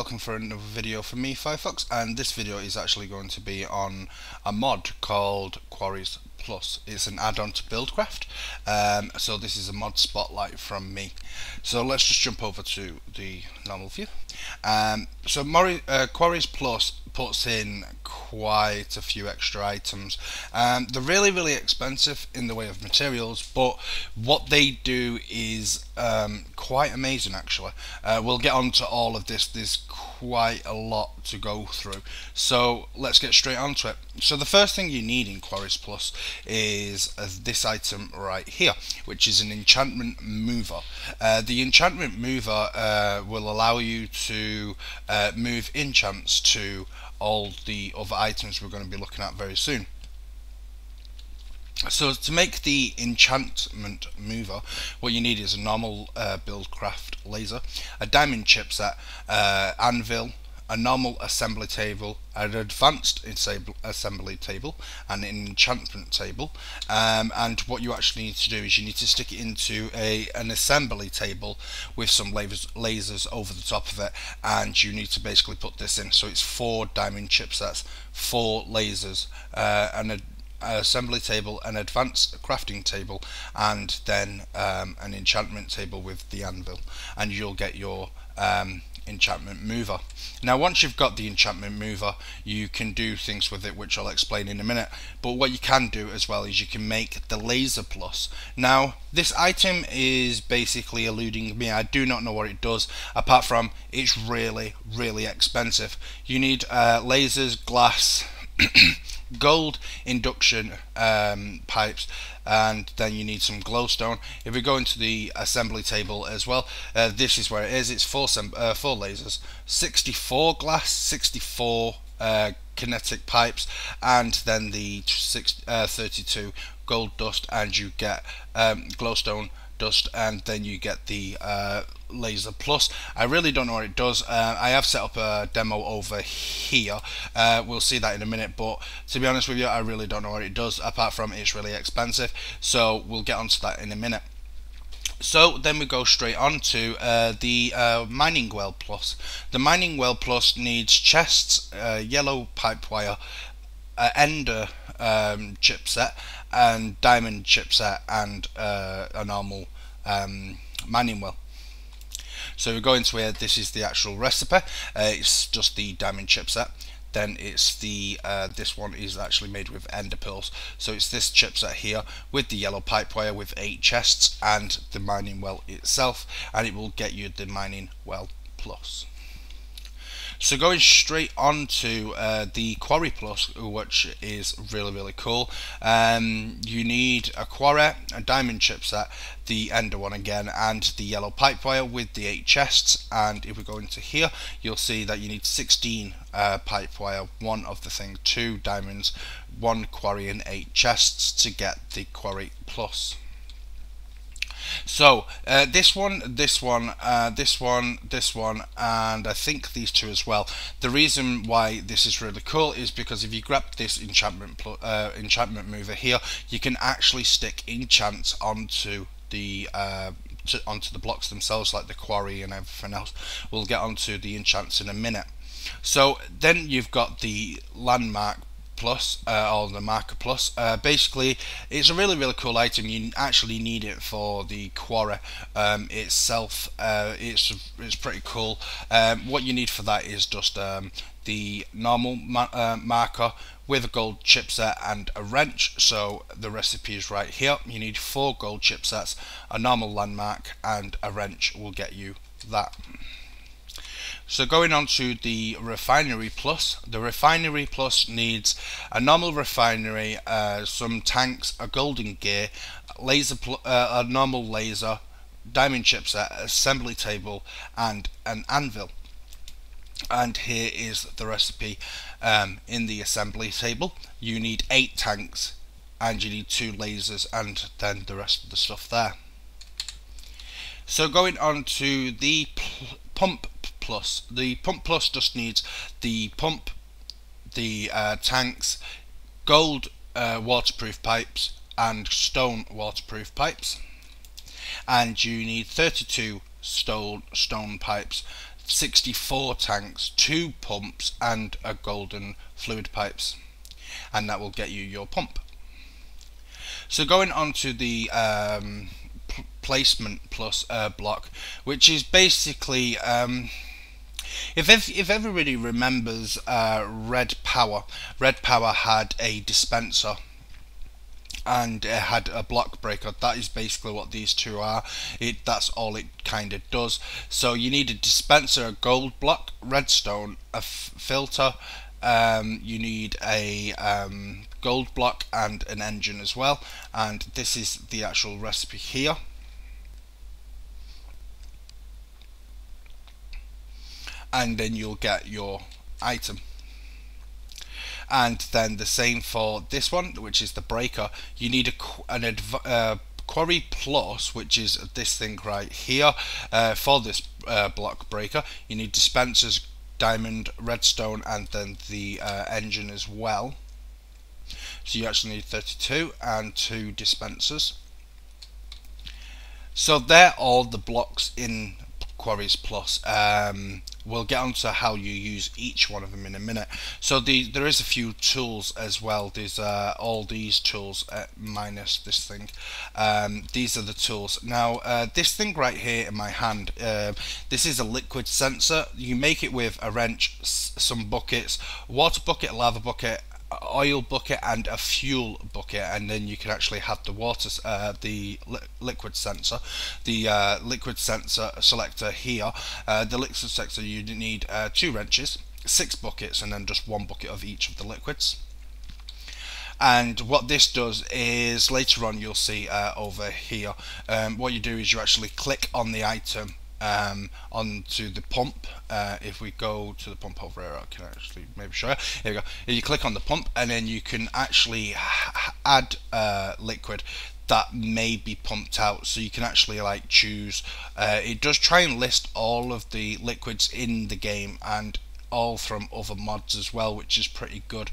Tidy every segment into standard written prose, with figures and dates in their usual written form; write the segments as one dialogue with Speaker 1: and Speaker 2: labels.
Speaker 1: welcome for another video from me, Firefox, and this video is actually going to be on a mod called QuarryPlus. It's an add-on to Buildcraft, so this is a mod Spotlight from me. So let's just jump over to the normal view. So QuarryPlus puts in quite a few extra items. They're really expensive in the way of materials, but what they do is quite amazing actually. We'll get on to all of this. There's quite a lot to go through, so let's get straight onto it. So the first thing you need in QuarryPlus is this item right here, which is an enchantment mover. The enchantment mover will allow you to move enchants to all the other items we're going to be looking at very soon. So to make the enchantment mover, what you need is a normal Buildcraft laser, a diamond chipset, anvil, a normal assembly table, an advanced assembly table, and an enchantment table. And what you actually need to do is you need to stick it into an assembly table with some lasers over the top of it, and you need to basically put this in. So it's 4 diamond chipsets, 4 lasers, and an assembly table, an advanced crafting table, and then an enchantment table with the anvil, and you'll get your enchantment mover. Now once you've got the enchantment mover, you can do things with it which I'll explain in a minute, but what you can do as well is you can make the laser plus. Now this item is basically eluding me. I do not know what it does, apart from it's really expensive. You need lasers, glass, gold induction pipes, and then you need some glowstone. If we go into the assembly table as well, this is where it is. It's 4 lasers, 64 glass, 64 kinetic pipes, and then the 32 gold dust, and you get glowstone dust, and then you get the laser plus. I really don't know what it does. I have set up a demo over here. We'll see that in a minute, but to be honest with you, I really don't know what it does, apart from it's really expensive. So we'll get onto that in a minute. So then we go straight on to the mining well plus. The mining well plus needs chests, yellow pipe wire, ender chipset, and diamond chipset, and a normal mining well. So we go into here. This is the actual recipe. It's just the diamond chipset. Then it's the this one is actually made with ender pearls. So it's this chipset here with the yellow pipe wire with 8 chests and the mining well itself, and it will get you the mining well plus. So going straight on to the QuarryPlus, which is really cool. You need a quarry, a diamond chipset, the ender one again, and the yellow pipe wire with the 8 chests. And if we go into here, you'll see that you need 16 pipe wire, 1 of the thing, 2 diamonds, 1 quarry, and 8 chests to get the QuarryPlus. So this one, and I think these 2 as well. The reason why this is really cool is because if you grab this enchantment mover here, you can actually stick enchants onto the blocks themselves, like the quarry and everything else. We'll get onto the enchants in a minute. So then you've got the landmark plus, or the marker plus. Basically it's a really cool item. You actually need it for the quarry itself. It's pretty cool. What you need for that is just the normal marker with a gold chipset and a wrench. So the recipe is right here. You need 4 gold chipsets, a normal landmark, and a wrench will get you that. So going on to the refinery plus. The refinery plus needs a normal refinery, some tanks, a golden gear, a normal laser, diamond chipset, assembly table, and an anvil. And here is the recipe. In the assembly table, you need 8 tanks, and you need 2 lasers, and then the rest of the stuff there. So going on to the pump plus. The pump plus just needs the pump, the tanks, gold waterproof pipes, and stone waterproof pipes. And you need 32 stone pipes, 64 tanks, 2 pumps, and a golden fluid pipes, and that will get you your pump. So going on to the placement plus block, which is basically if everybody remembers Red Power had a dispenser and it had a block breaker. That is basically what these two are. That's all it kind of does. So you need a dispenser, a gold block, redstone, a filter. You need a gold block and an engine as well. And this is the actual recipe here. And then you'll get your item. And then the same for this one, which is the breaker. You need a Quarry Plus, which is this thing right here. For this block breaker, you need dispensers, diamond, redstone, and then the engine as well. So you actually need 32 and 2 dispensers. So they're all the blocks in Quarries Plus. We'll get onto how you use each one of them in a minute. So there is a few tools as well. There's all these tools minus this thing. These are the tools. Now this thing right here in my hand, this is a liquid sensor. You make it with a wrench, some buckets, water bucket, lava bucket, oil bucket, and a fuel bucket, and then you can actually have the water, liquid sensor, the liquid sensor selector here. The liquid sensor, you need 2 wrenches, 6 buckets, and then just 1 bucket of each of the liquids. And what this does is later on you'll see over here, what you do is you actually click on the item onto the pump. If we go to the pump over here, I can actually maybe show you. Here we go. You click on the pump, and then you can actually add liquid that may be pumped out. So you can actually like choose. It does try and list all of the liquids in the game and all from other mods as well, which is pretty good.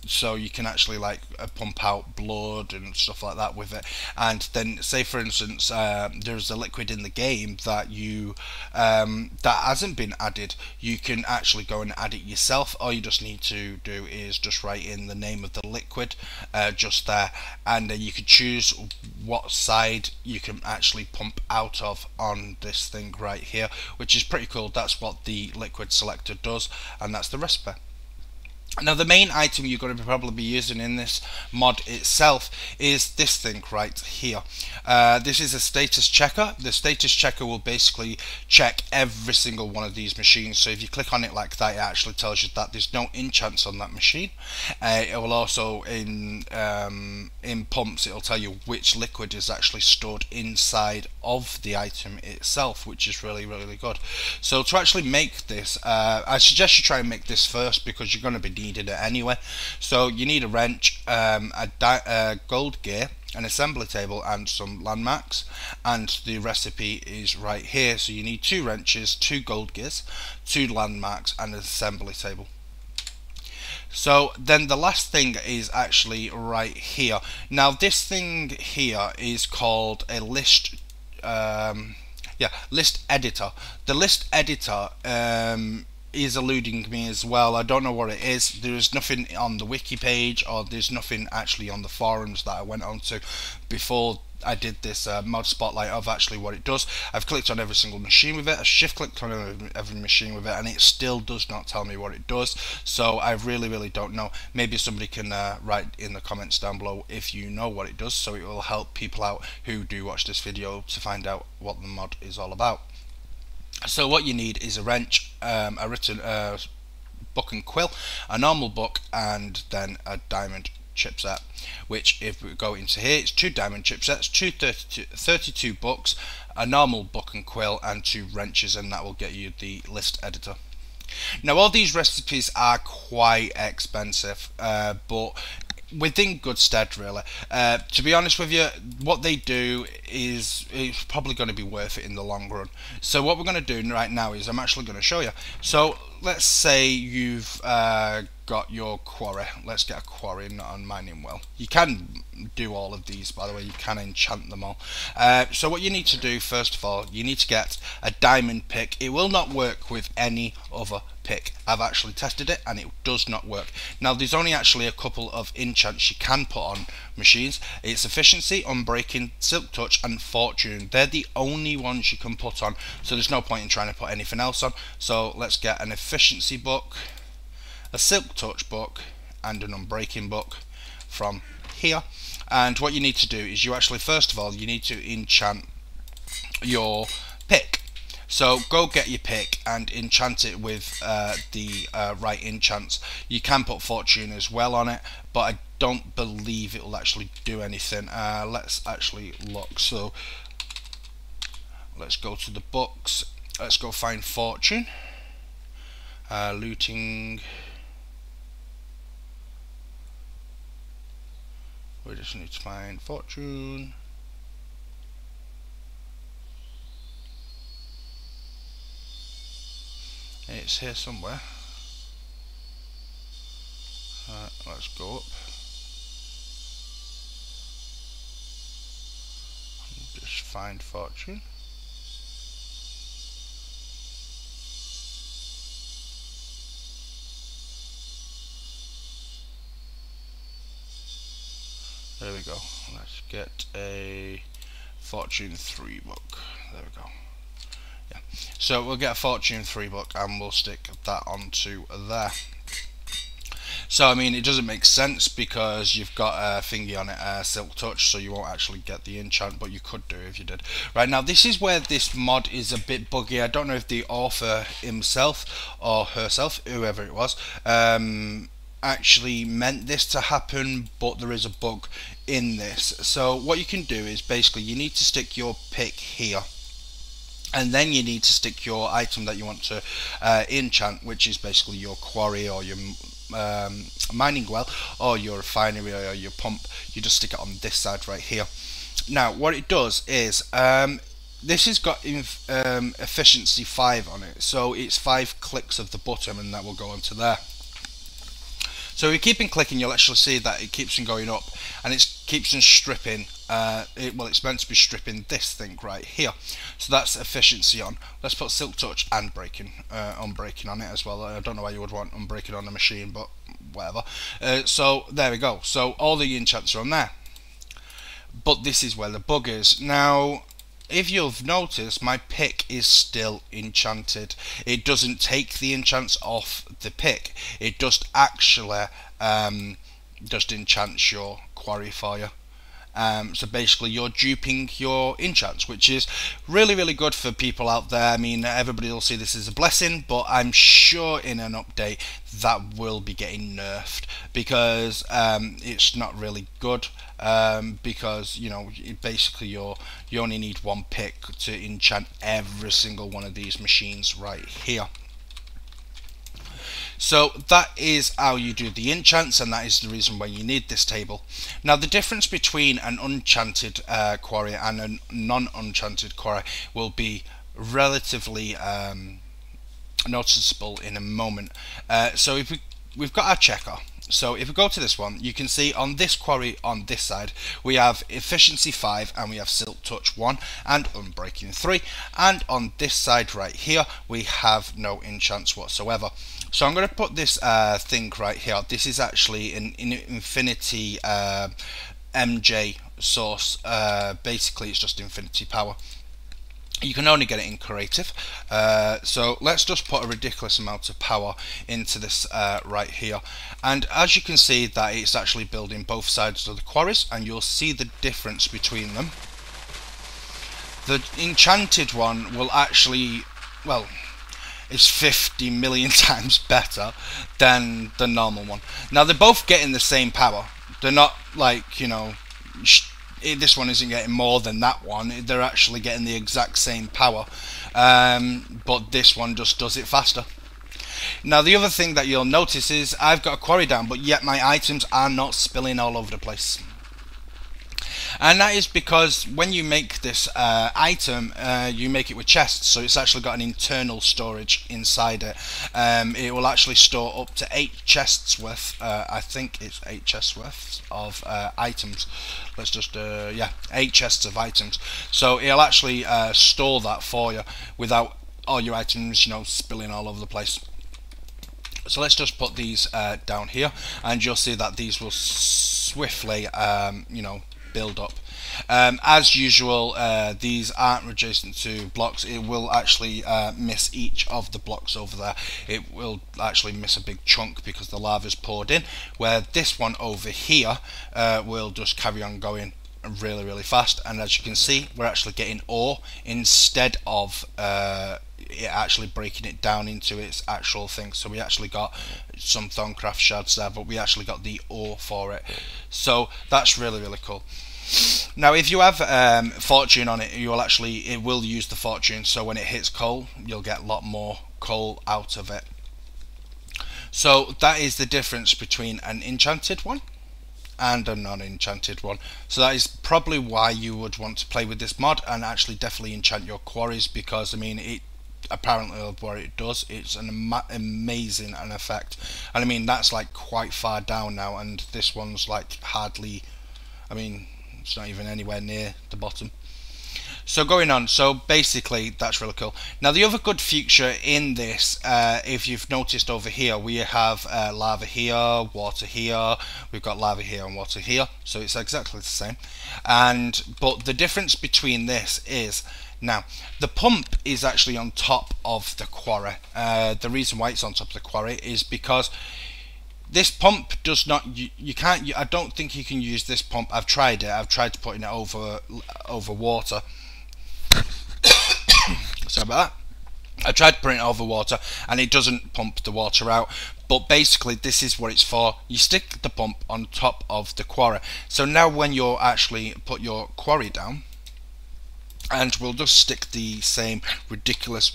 Speaker 1: So you can actually like pump out blood and stuff like that with it. And then say for instance there's a liquid in the game that you that hasn't been added, you can actually go and add it yourself. All you just need to do is just write in the name of the liquid just there, and then you can choose what side you can actually pump out of on this thing right here, which is pretty cool. That's what the liquid selector does, and that's the recipe. Now the main item you're going to probably be using in this mod itself is this thing right here. This is a status checker. The status checker will basically check every single one of these machines. So if you click on it like that, it actually tells you that there's no enchants on that machine. It will also in pumps, it'll tell you which liquid is actually stored inside of the item itself, which is really good. So to actually make this, I suggest you try and make this first because you're going to be needed it anyway. So you need a wrench, a gold gear, an assembly table, and some landmarks, and the recipe is right here. So you need 2 wrenches, 2 gold gears, 2 landmarks, and an assembly table. So then the last thing is actually right here. Now this thing here is called a list list editor. The list editor is eluding me as well. I don't know what it is. There is nothing on the wiki page, or there's nothing actually on the forums that I went on to before I did this mod spotlight of actually what it does. I've clicked on every single machine with it, I shift clicked on every machine with it, and it still does not tell me what it does. So I really don't know. Maybe somebody can write in the comments down below if you know what it does, so it will help people out who do watch this video to find out what the mod is all about. So what you need is a wrench, a written book and quill, a normal book, and then a diamond chipset, which if we go into here, it's 2 diamond chipsets, 32 books, a normal book and quill, and 2 wrenches, and that will get you the list editor. Now all these recipes are quite expensive, but within good stead really. To be honest with you, what they do is it's probably going to be worth it in the long run. So what we're going to do right now is I'm actually going to show you. So let's say you've got your quarry. Let's get a quarry, not a mining well. You can do all of these, by the way. You can enchant them all. So what you need to do, first of all, you need to get a diamond pick. It will not work with any other pick. I've actually tested it and it does not work. Now there's only actually a couple of enchants you can put on machines. It's efficiency, unbreaking, silk touch and fortune. They're the only ones you can put on, so there's no point in trying to put anything else on. So let's get an efficiency book, a silk touch book and an unbreaking book from here. And what you need to do is you actually, first of all, you need to enchant your pick. So go get your pick and enchant it with the right enchants. You can put fortune as well on it, but I don't believe it will actually do anything. Let's actually look. So let's go to the books. Let's go find fortune. Looting. We just need to find fortune. It's here somewhere. Let's go up. Just find fortune. There we go. Let's get a fortune 3 book. There we go. Yeah. So we'll get a fortune 3 book and we'll stick that onto there. So I mean, it doesn't make sense because you've got a thingy on it, silk touch, so you won't actually get the enchant, but you could do if you did. Right, now this is where this mod is a bit buggy. I don't know if the author himself or herself, whoever it was, actually meant this to happen, but there is a bug in this. So what you can do is basically you need to stick your pick here, and then you need to stick your item that you want to enchant, which is basically your quarry or your mining well or your refinery or your pump. You just stick it on this side right here. Now what it does is this has got efficiency 5 on it, so it's 5 clicks of the button and that will go onto there. So if you keep on clicking, you'll actually see that it keeps on going up and it keeps on stripping. Well, it's meant to be stripping this thing right here. So that's efficiency on. Let's put silk touch and unbreaking on it as well. I don't know why you would want unbreaking on a machine, but whatever. So there we go. So all the enchants are on there. But this is where the bug is. Now, if you've noticed, my pick is still enchanted. It doesn't take the enchants off the pick. It just actually just enchants your quarry for you. So basically you're duping your enchants, which is really, really good for people out there. I mean, everybody will see this as a blessing, but I'm sure in an update that will be getting nerfed because it's not really good. Because you know, basically you only need one pick to enchant every single one of these machines right here. So that is how you do the enchants, and that is the reason why you need this table. Now the difference between an enchanted quarry and a non-enchanted quarry will be relatively noticeable in a moment. So if we've got our checker. So if we go to this one, you can see on this quarry on this side we have efficiency 5 and we have silk touch 1 and unbreaking 3, and on this side right here we have no enchants whatsoever. So I'm going to put this thing right here. This is actually an infinity MJ source. Basically it's just infinity power. You can only get it in creative, so let's just put a ridiculous amount of power into this right here, and as you can see that it's actually building both sides of the quarries, and you'll see the difference between them. The enchanted one will actually, well, it's 50 million times better than the normal one. Now they're both getting the same power. They're not like, you know, this one isn't getting more than that one. They're actually getting the exact same power, but this one just does it faster. Now the other thing that you'll notice is I've got a quarry down, but yet my items are not spilling all over the place. And that is because when you make this item, you make it with chests, so it's actually got an internal storage inside it. It will actually store up to 8 chests worth. I think it's 8 chests worth of items. Let's just yeah, 8 chests of items. So it'll actually store that for you without all your items, you know, spilling all over the place. So let's just put these down here, and you'll see that these will swiftly, you know, build up. As usual, these aren't adjacent to blocks. It will actually miss each of the blocks over there. It will actually miss a big chunk because the lava's poured in, where this one over here will just carry on going really fast. And as you can see, we're actually getting ore instead of it actually breaking it down into its actual thing. So we actually got some Thorncraft shards there, but we actually got the ore for it. So that's really cool. Now if you have fortune on it, it will use the fortune, so when it hits coal, you'll get a lot more coal out of it. So that is the difference between an enchanted one and a non-enchanted one. So that is probably why you would want to play with this mod and actually definitely enchant your quarries, because I mean, it apparently what it does, it's an amazing an effect. And I mean, that's like quite far down now, and this one's like hardly, I mean, it's not even anywhere near the bottom. So going on, so basically that's really cool. Now the other good feature in this, if you've noticed over here, we have lava here, water here, we've got lava here and water here, so it's exactly the same. But the difference between this is, now the pump is actually on top of the quarry. The reason why it's on top of the quarry is because this pump does not, you can't, I don't think you can use this pump. I've tried it, I've tried putting it over water. Sorry about that. I tried putting it over water and it doesn't pump the water out. But basically this is what it's for. You stick the pump on top of the quarry. So now when you're actually put your quarry down, and we'll just stick the same ridiculous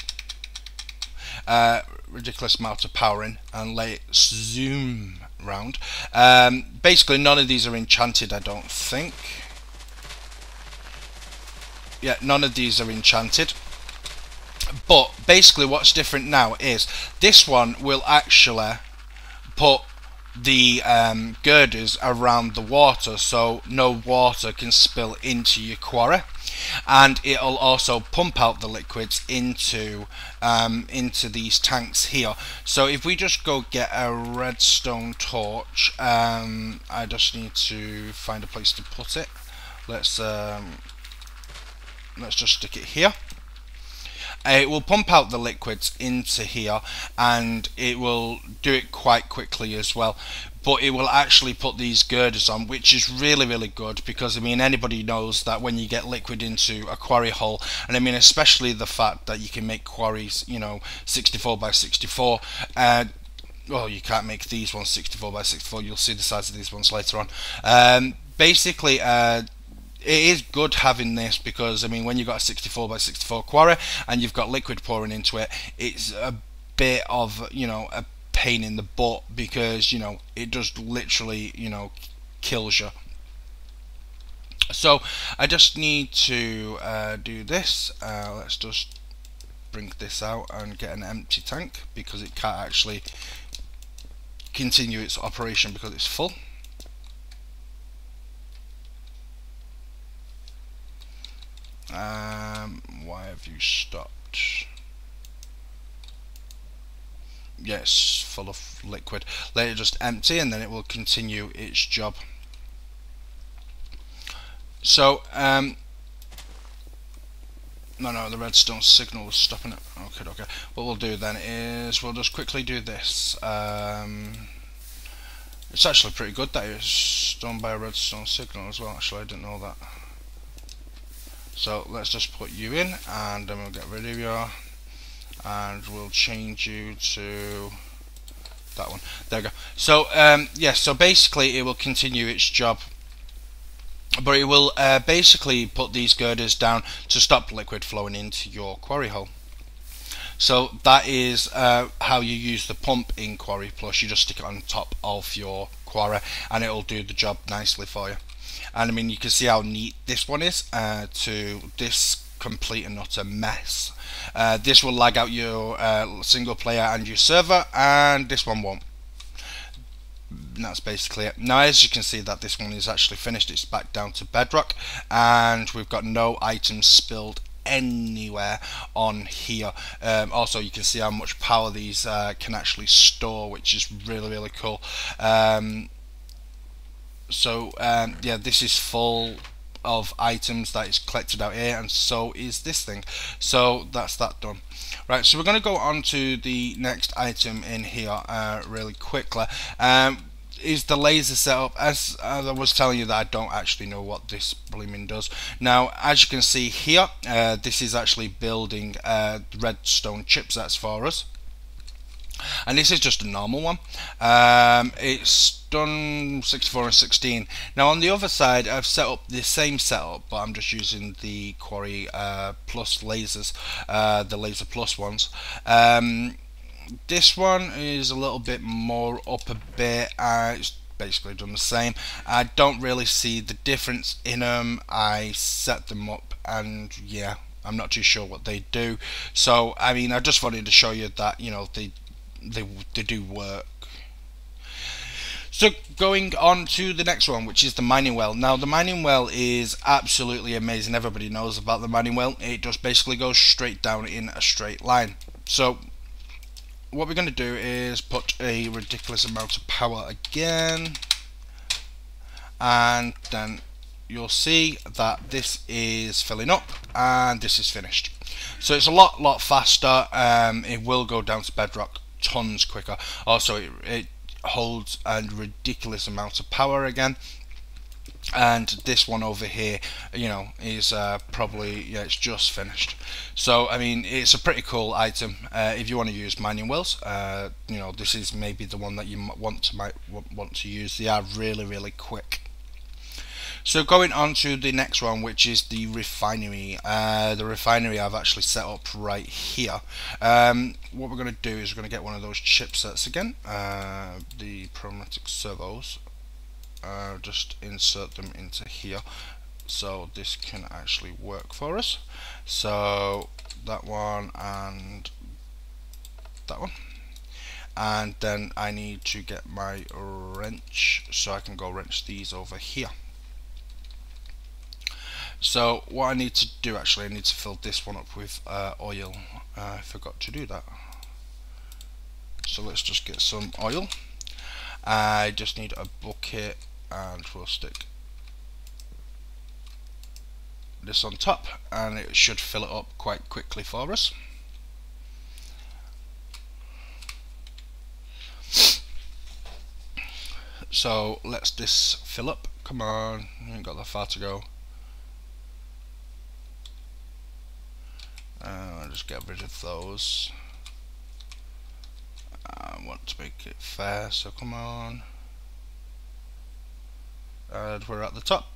Speaker 1: amount of power in and let it zoom round. Basically none of these are enchanted, I don't think. Yeah, none of these are enchanted. But basically what's different now is this one will actually put the girders around the water, so no water can spill into your quarry, and it'll also pump out the liquids into these tanks here. So if we just go get a redstone torch, I just need to find a place to put it. Let's just stick it here. It will pump out the liquids into here, and it will do it quite quickly as well. But it will actually put these girders on, which is really good, because I mean, anybody knows that when you get liquid into a quarry hole, and I mean especially the fact that you can make quarries, you know, 64 by 64. Well, you can't make these ones 64 by 64. You'll see the size of these ones later on. Basically, it is good having this, because I mean, when you've got a 64 by 64 quarry and you've got liquid pouring into it, it's a bit of, you know, a pain in the butt, because you know, it just literally, you know, kills you. So I just need to do this. Let's just bring this out and get an empty tank, because it can't actually continue its operation because it's full. Why have you stopped? Yes, full of liquid. Let it just empty and then it will continue its job. So no, the redstone signal was stopping it. Okay. What we'll do then is we'll just quickly do this. It's actually pretty good that it's done by a redstone signal as well. Actually, I didn't know that. So let's just put you in, and then we'll get rid of you, and we'll change you to that one. There we go. So yeah, so basically it will continue its job, but it will basically put these girders down to stop liquid flowing into your quarry hole. So that is how you use the pump in QuarryPlus. You just stick it on top of your quarry and it will do the job nicely for you. and I mean you can see how neat this one is to this complete and utter mess. This will lag out your single player and your server, and this one won't. And that's basically it. Now as you can see that this one is actually finished, it's back down to bedrock, and we've got no items spilled anywhere on here. Also you can see how much power these can actually store, which is really cool. Yeah, this is full of items that is collected out here, and so is this thing. So that's that done. Right, so we're going to go on to the next item in here really quickly. Is the laser setup. As I was telling you that I don't actually know what this blooming does. Now as you can see here, this is actually building redstone chipsets for us, and this is just a normal one. It's done 64 and 16. Now on the other side I've set up the same setup, but I'm just using the Quarry Plus lasers, the Laser Plus ones. This one is a little bit more up a bit. It's basically done the same. I don't really see the difference in them. I set them up, and yeah, I'm not too sure what they do. So I mean, I just wanted to show you that, you know, they do work. So going on to the next one, which is the mining well. Now the mining well is absolutely amazing. Everybody knows about the mining well. It just basically goes straight down in a straight line. So what we're going to do is put a ridiculous amount of power again, and then you'll see that this is filling up and this is finished. So it's a lot faster. It will go down to bedrock tons quicker. Also it holds a ridiculous amount of power again. And this one over here, you know, is probably, yeah, it's just finished. So I mean, it's a pretty cool item if you want to use mining wells. You know, this is maybe the one that you might want to use. They are really quick. So going on to the next one, which is the refinery. The refinery I've actually set up right here. What we're going to do is we're going to get one of those chipsets again, the pneumatic servos. Just insert them into here so this can actually work for us. So that one and that one, and then I need to get my wrench so I can go wrench these over here. So what I need to do, actually, I need to fill this one up with oil. I forgot to do that, so let's just get some oil. I just need a bucket, and we'll stick this on top, and it should fill it up quite quickly for us. So let's this fill up. Come on, you ain't got that far to go. I'll just get rid of those. I want to make it fair, so come on. And we're at the top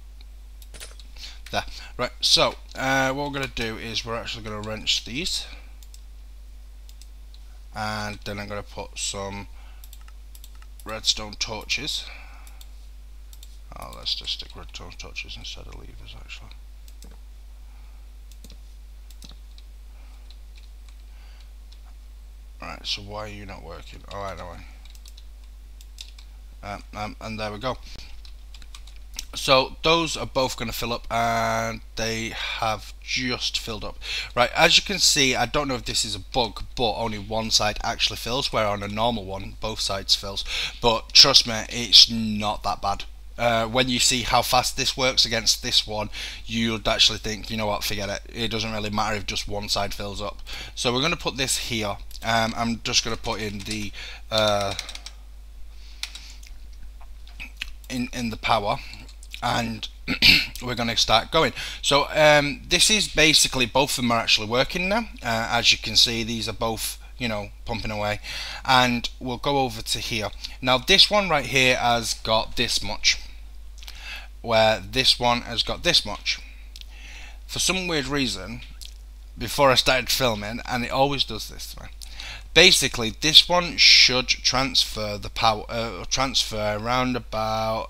Speaker 1: there. Right, so what we're going to do is we're actually going to wrench these, and then I'm going to put some redstone torches. Let's just stick redstone torches instead of levers, actually. Alright, so why are you not working? Alright, no way. And there we go. So those are both going to fill up, and they have just filled up. Right, as you can see, I don't know if this is a bug, but only one side actually fills, where on a normal one both sides fills. But trust me, it's not that bad. When you see how fast this works against this one, you'd actually think, you know what, forget it. It doesn't really matter if just one side fills up. So we're going to put this here. I'm just going to put in the in the power, and we're going to start going. So this is basically, both of them are actually working now. As you can see, these are both, you know, pumping away, and we'll go over to here. Now this one right here has got this much, where this one has got this much. For some weird reason, before I started filming, and it always does this, right? Basically this one should transfer the power, transfer around about,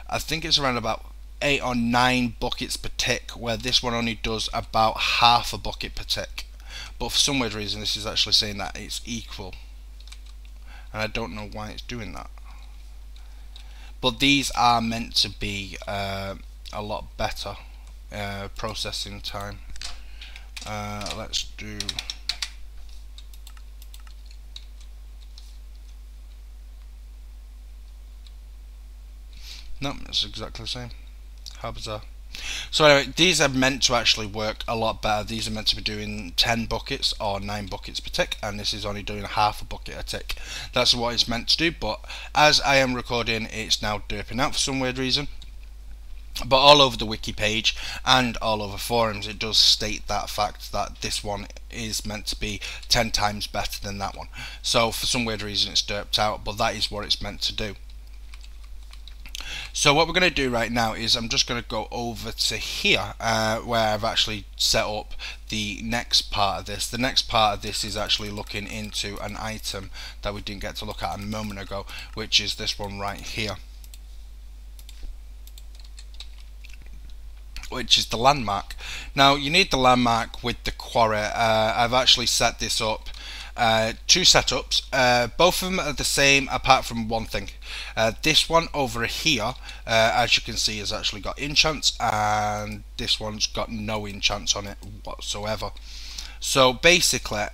Speaker 1: I think it's around about 8 or 9 buckets per tick, where this one only does about half a bucket per tick. But for some weird reason this is actually saying that it's equal, and I don't know why it's doing that. But these are meant to be a lot better processing time. Let's do no, it's exactly the same. How bizarre. So anyway, these are meant to actually work a lot better. These are meant to be doing 10 buckets or 9 buckets per tick, and this is only doing half a bucket a tick. That's what it's meant to do, but as I am recording, it's now derping out for some weird reason. But all over the wiki page and all over forums, it does state that fact that this one is meant to be 10 times better than that one. So for some weird reason it's derped out, but that is what it's meant to do. So what we're going to do right now is I'm just going to go over to here where I've actually set up the next part of this. The next part of this is actually looking into an item that we didn't get to look at a moment ago, which is this one right here, which is the landmark. Now you need the landmark with the quarry. I've actually set this up 2 setups. Both of them are the same apart from one thing. This one over here, as you can see, has actually got enchants, and this one's got no enchants on it whatsoever. So basically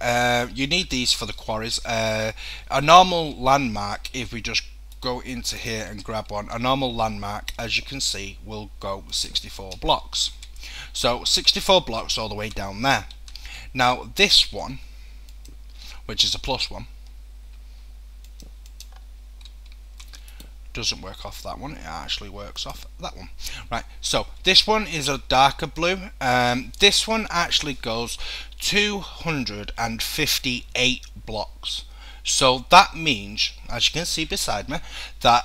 Speaker 1: you need these for the quarries. A normal landmark, if we just go into here and grab one, a normal landmark, as you can see, will go 64 blocks. So 64 blocks all the way down there. Now this one, which is a +1, doesn't work off that one. It actually works off that one. Right, so this one is a darker blue. This one actually goes 258 blocks. So that means, as you can see beside me, that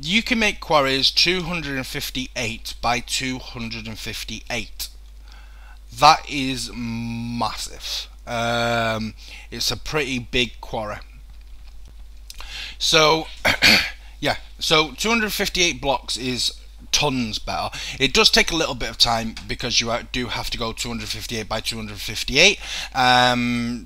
Speaker 1: you can make quarries 258 by 258. That is massive. It's a pretty big quarry. So yeah, so 258 blocks is tons better. It does take a little bit of time because you do have to go 258 by 258,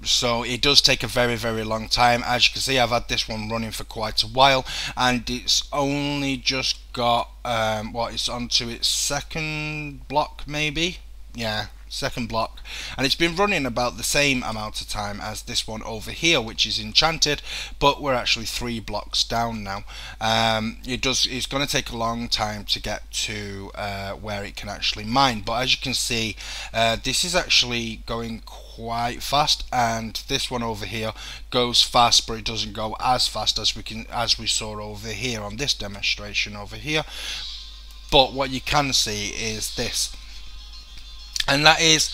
Speaker 1: so it does take a very, very long time. As you can see, I've had this one running for quite a while, and it's only just got it's onto its second block, maybe. Yeah, second block, and it's been running about the same amount of time as this one over here, which is enchanted, but we're actually 3 blocks down now. It's going to take a long time to get to where it can actually mine, but as you can see, this is actually going quite fast, and this one over here goes fast, but it doesn't go as fast as we saw over here on this demonstration over here. But what you can see is this, and that is,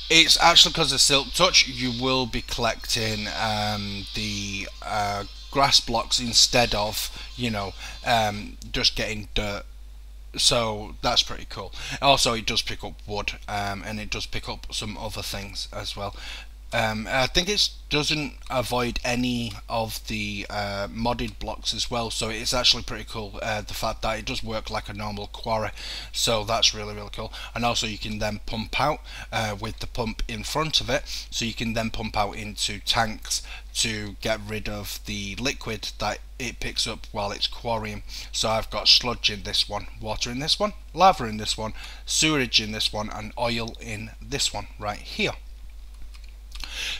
Speaker 1: it's actually because of Silk Touch, you will be collecting the grass blocks instead of, just getting dirt. So that's pretty cool. Also, it does pick up wood, and it does pick up some other things as well. I think it doesn't avoid any of the modded blocks as well, so it's actually pretty cool, the fact that it does work like a normal quarry. So that's really, really cool. And also you can then pump out with the pump in front of it, so you can then pump out into tanks to get rid of the liquid that it picks up while it's quarrying. So I've got sludge in this one, water in this one, lava in this one, sewerage in this one, and oil in this one right here.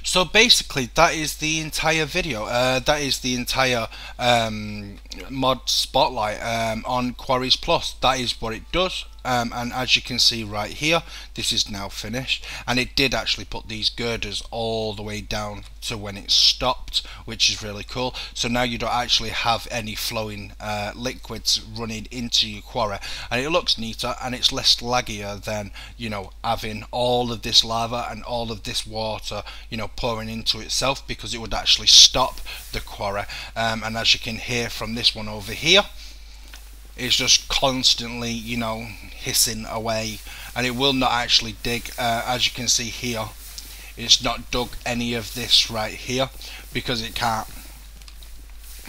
Speaker 1: So basically that is the entire video. That is the entire mod Spotlight on Quarries Plus. That is what it does. And as you can see right here, this is now finished, and it did actually put these girders all the way down to when it stopped, which is really cool. So now you don't actually have any flowing liquids running into your quarry, and it looks neater and it's less laggier than having all of this lava and all of this water pouring into itself, because it would actually stop the quarry. And as you can hear from this one over here, it's just constantly hissing away, and it will not actually dig. As you can see here, it's not dug any of this right here because it can't.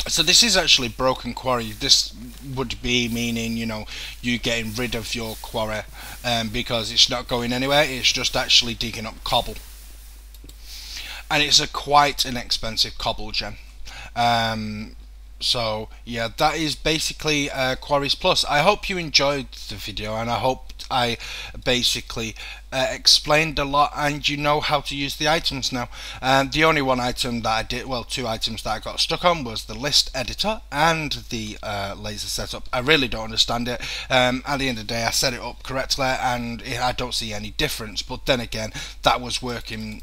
Speaker 1: So this is actually broken quarry. This would be meaning, you know, you getting rid of your quarry because it's not going anywhere. It's just actually digging up cobble, and it's a quite an expensive cobble gem. So yeah, that is basically Quarries Plus. I hope you enjoyed the video, and I hope I basically explained a lot, and you know how to use the items now. The only one item that I did, well, two items that I got stuck on was the list editor and the laser setup. I really don't understand it. At the end of the day, I set it up correctly, and I don't see any difference. But then again, that was working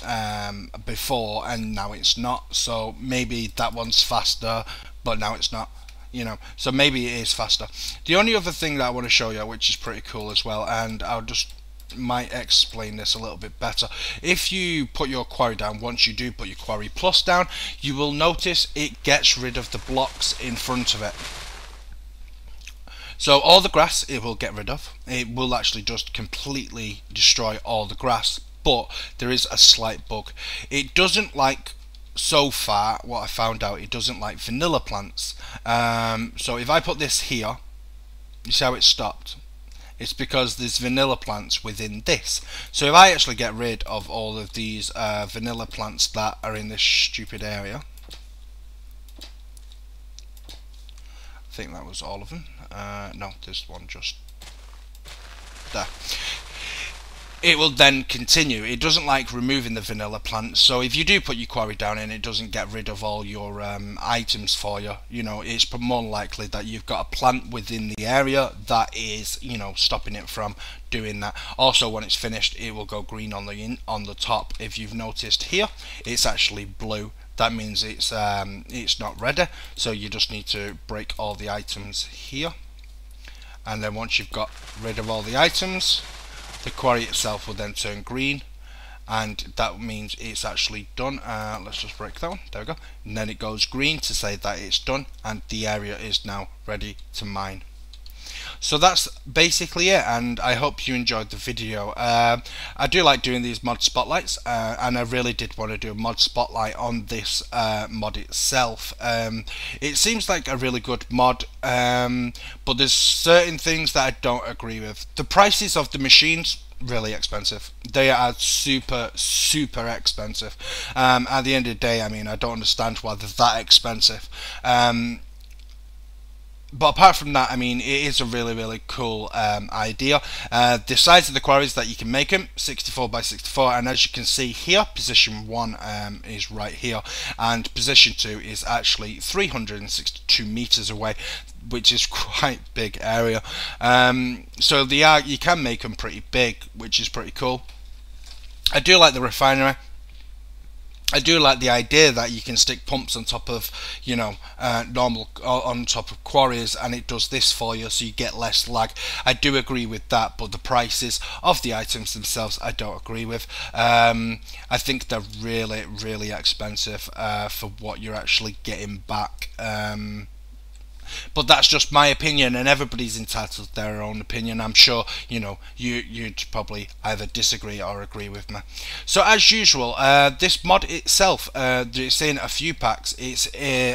Speaker 1: before, and now it's not. So maybe that one's faster, but now it's not, you know, so maybe it is faster. The only other thing that I want to show you, which is pretty cool as well, and I'll just might explain this a little bit better. If you put your quarry down, once you do put your Quarry Plus down, you will notice it gets rid of the blocks in front of it. So all the grass it will get rid of. It will actually just completely destroy all the grass, but there is a slight bug. It doesn't like, so far what I found out, it doesn't like vanilla plants. So if I put this here, you see how it stopped? It's because there's vanilla plants within this. So if I actually get rid of all of these vanilla plants that are in this stupid area, I think that was all of them. No, there's one just there. It will then continue. It doesn't like removing the vanilla plants, so if you do put your quarry down and it doesn't get rid of all your items for you, you know, it's more likely that you've got a plant within the area that is, you know, stopping it from doing that. Also, when it's finished, it will go green on the top. If you've noticed here, it's actually blue. That means it's not ready. So you just need to break all the items here, and then once you've got rid of all the items, the quarry itself will then turn green, and that means it's actually done. Let's just break that one. There we go. And then it goes green to say that it's done, and the area is now ready to mine. So that's basically it, and I hope you enjoyed the video. I do like doing these mod spotlights, and I really did want to do a mod spotlight on this mod itself. It seems like a really good mod, but there's certain things that I don't agree with. The prices of the machines, really expensive. They are super expensive. At the end of the day, I mean, I don't understand why they're that expensive. But apart from that, I mean, it is a really cool idea. The size of the quarries that you can make them, 64 by 64, and as you can see here, position 1 is right here, and position 2 is actually 362 meters away, which is quite big area. So you can make them pretty big, which is pretty cool. I do like the refinery. I do like the idea that you can stick pumps on top of, you know, normal on top of quarries, and it does this for you, so you get less lag. I do agree with that, but the prices of the items themselves I don't agree with. I think they're really expensive for what you're actually getting back. But that's just my opinion, and everybody's entitled to their own opinion. I'm sure, you know, you'd probably either disagree or agree with me. So as usual, this mod itself, it's in a few packs. It's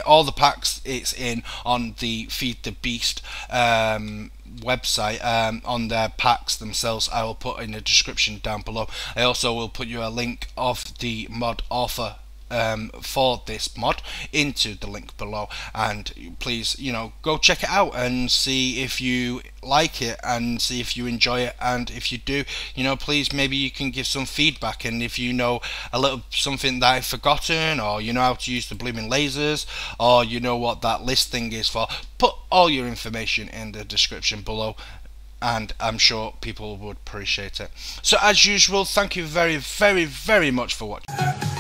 Speaker 1: all the packs it's in on the Feed the Beast website, on their packs themselves. I will put in the description down below. I also will put you a link of the mod author for this mod into the link below, and please, you know, go check it out and see if you like it and see if you enjoy it, and if you do, you know, please, maybe you can give some feedback, and if you know a little something that I've forgotten, or you know how to use the blooming lasers, or you know what that list thing is for, put all your information in the description below, and I'm sure people would appreciate it. So as usual, thank you very much for watching.